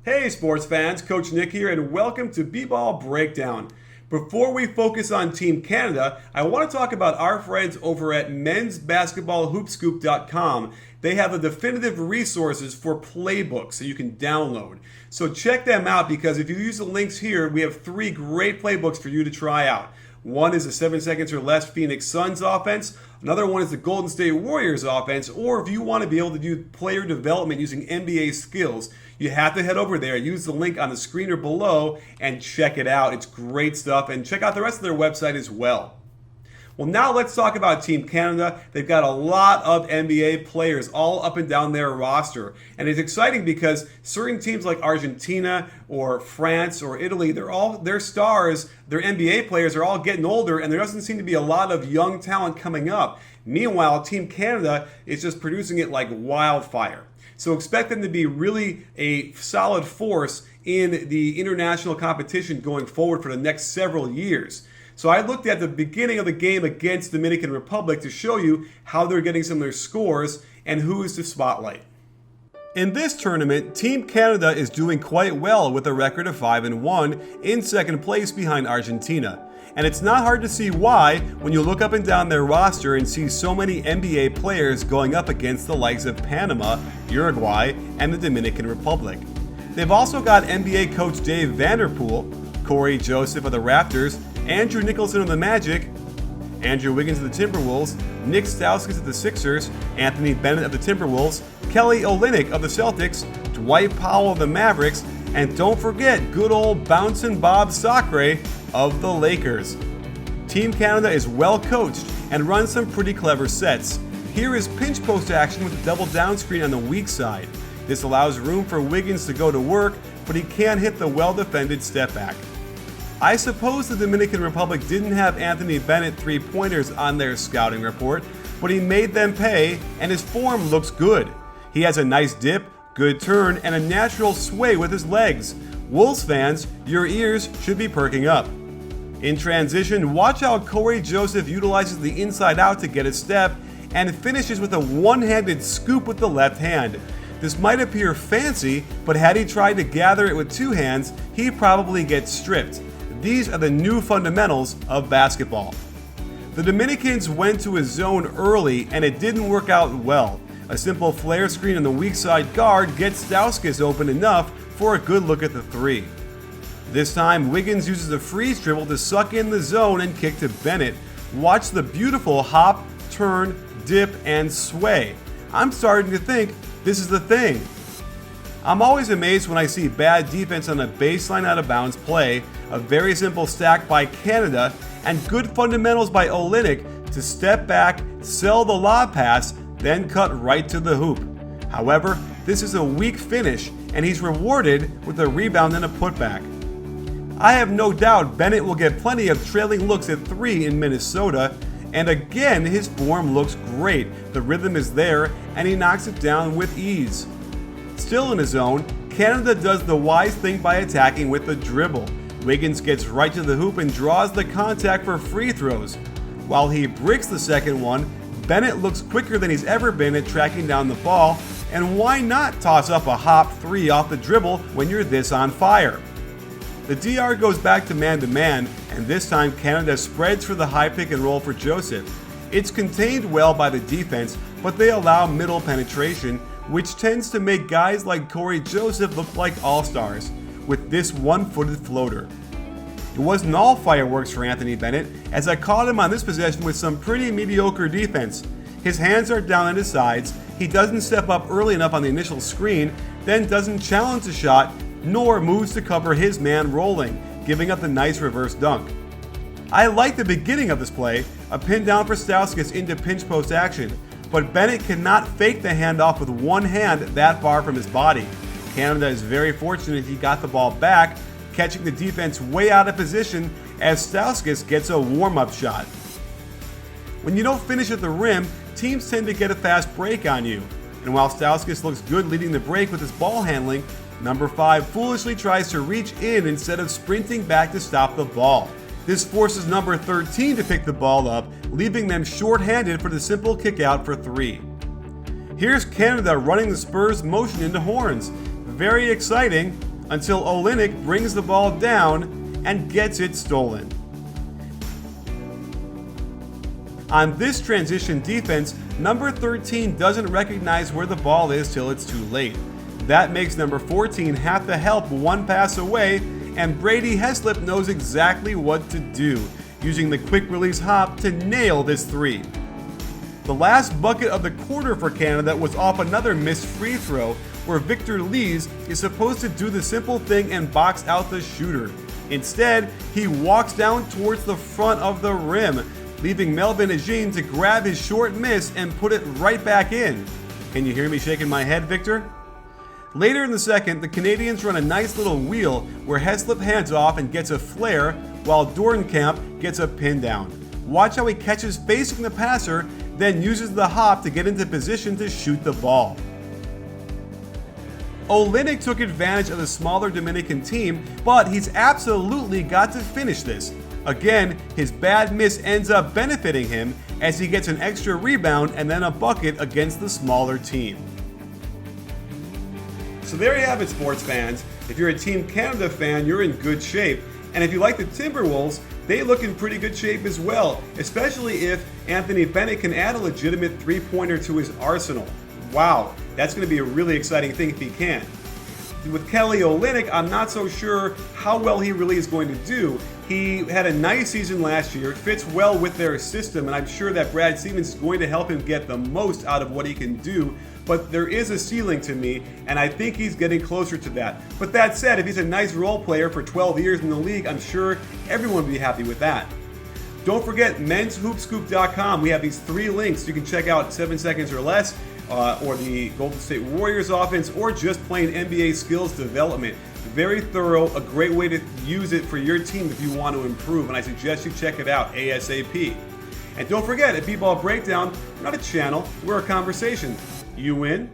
Hey sports fans, Coach Nick here and welcome to BBallBreakdown. Before we focus on Team Canada, I want to talk about our friends over at mensbasketballhoopscoop.com. They have the definitive resources for Playbook so you can download. So check them out because if you use the links here, we have 3 great playbooks for you to try out. One is the 7 seconds or less Phoenix Suns offense. Another one is the Golden State Warriors offense. Or if you want to be able to do player development using NBA skills, you have to head over there, use the link on the screen or below, and check it out. It's great stuff. And check out the rest of their website as well. Well, now let's talk about Team Canada. They've got a lot of NBA players all up and down their roster. And it's exciting because certain teams like Argentina or France or Italy, their stars, their NBA players are all getting older, and there doesn't seem to be a lot of young talent coming up. Meanwhile, Team Canada is just producing it like wildfire. So expect them to be really a solid force in the international competition going forward for the next several years. So I looked at the beginning of the game against Dominican Republic to show you how they're getting some of their scores and who is to spotlight. In this tournament, Team Canada is doing quite well with a record of 5-1 in second place behind Argentina. And it's not hard to see why when you look up and down their roster and see so many NBA players going up against the likes of Panama, Uruguay, and the Dominican Republic. They've also got NBA coach Dave Vanderpool, Corey Joseph of the Raptors, Andrew Nicholson of the Magic, Andrew Wiggins of the Timberwolves, Nick Stauskas of the Sixers, Anthony Bennett of the Timberwolves, Kelly Olynyk of the Celtics, Dwight Powell of the Mavericks, and don't forget good old Bouncin' Bob Sacre of the Lakers. Team Canada is well coached and runs some pretty clever sets. Here is pinch post action with a double down screen on the weak side. This allows room for Wiggins to go to work, but he can't hit the well-defended step back. I suppose the Dominican Republic didn't have Anthony Bennett 3-pointers on their scouting report, but he made them pay and his form looks good. He has a nice dip, good turn, and a natural sway with his legs. Wolves fans, your ears should be perking up. In transition, watch how Corey Joseph utilizes the inside out to get a step and finishes with a one-handed scoop with the left hand. This might appear fancy, but had he tried to gather it with 2 hands, he'd probably get stripped. These are the new fundamentals of basketball. The Dominicans went to a zone early and it didn't work out well. A simple flare screen on the weak side guard gets Stauskas open enough for a good look at the 3. This time, Wiggins uses a freeze dribble to suck in the zone and kick to Bennett. Watch the beautiful hop, turn, dip, and sway. I'm starting to think this is the thing. I'm always amazed when I see bad defense on a baseline out of bounds play, a very simple stack by Canada, and good fundamentals by Olynyk to step back, sell the lob pass, then cut right to the hoop. However, this is a weak finish, and he's rewarded with a rebound and a putback. I have no doubt Bennett will get plenty of trailing looks at 3 in Minnesota, and again his form looks great. The rhythm is there, and he knocks it down with ease. Still in his zone, Canada does the wise thing by attacking with the dribble. Wiggins gets right to the hoop and draws the contact for free throws. While he bricks the second one, Bennett looks quicker than he's ever been at tracking down the ball, and why not toss up a hop 3 off the dribble when you're this on fire? The DR goes back to man-to-man, and this time Canada spreads for the high pick and roll for Joseph. It's contained well by the defense, but they allow middle penetration, which tends to make guys like Corey Joseph look like all-stars, with this one-footed floater. It wasn't all fireworks for Anthony Bennett, as I caught him on this possession with some pretty mediocre defense. His hands are down at his sides, he doesn't step up early enough on the initial screen, then doesn't challenge the shot, nor moves to cover his man rolling, giving up the nice reverse dunk. I like the beginning of this play, a pin down for Stauskas into pinch post action, but Bennett cannot fake the handoff with one hand that far from his body. Canada is very fortunate he got the ball back, catching the defense way out of position as Stauskas gets a warm-up shot. When you don't finish at the rim, teams tend to get a fast break on you. And while Stauskas looks good leading the break with his ball handling, number 5 foolishly tries to reach in instead of sprinting back to stop the ball. This forces number 13 to pick the ball up, leaving them short-handed for the simple kick out for 3. Here's Canada running the Spurs motion into horns. Very exciting. until Olynyk brings the ball down and gets it stolen. On this transition defense, number 13 doesn't recognize where the ball is till it's too late. That makes number 14 have to help one pass away, and Brady Heslip knows exactly what to do, using the quick release hop to nail this three. The last bucket of the quarter for Canada was off another missed free throw, where Victor Lees is supposed to do the simple thing and box out the shooter. Instead, he walks down towards the front of the rim, leaving Melvin Agin to grab his short miss and put it right back in. Can you hear me shaking my head, Victor? Later in the second, the Canadians run a nice little wheel where Heslip hands off and gets a flare, while Doornkamp gets a pin down. Watch how he catches facing the passer, then uses the hop to get into position to shoot the ball. Olynyk took advantage of the smaller Dominican team, but he's absolutely got to finish this. Again, his bad miss ends up benefiting him as he gets an extra rebound and then a bucket against the smaller team. So there you have it, sports fans. If you're a Team Canada fan, you're in good shape. And if you like the Timberwolves, they look in pretty good shape as well, especially if Anthony Bennett can add a legitimate three-pointer to his arsenal. Wow, that's going to be a really exciting thing if he can. With Kelly Olynyk, I'm not so sure how well he really is going to do. He had a nice season last year, fits well with their system, and I'm sure that Brad Stevens is going to help him get the most out of what he can do. But there is a ceiling to me, and I think he's getting closer to that. But that said, if he's a nice role player for 12 years in the league, I'm sure everyone will be happy with that. Don't forget menshoopscoop.com. We have these 3 links. You can check out 7 seconds or less, or the Golden State Warriors offense, or just plain NBA skills development. Very thorough, a great way to use it for your team if you want to improve, and I suggest you check it out ASAP. And don't forget, at BBallBreakdown, we're not a channel, we're a conversation. You win,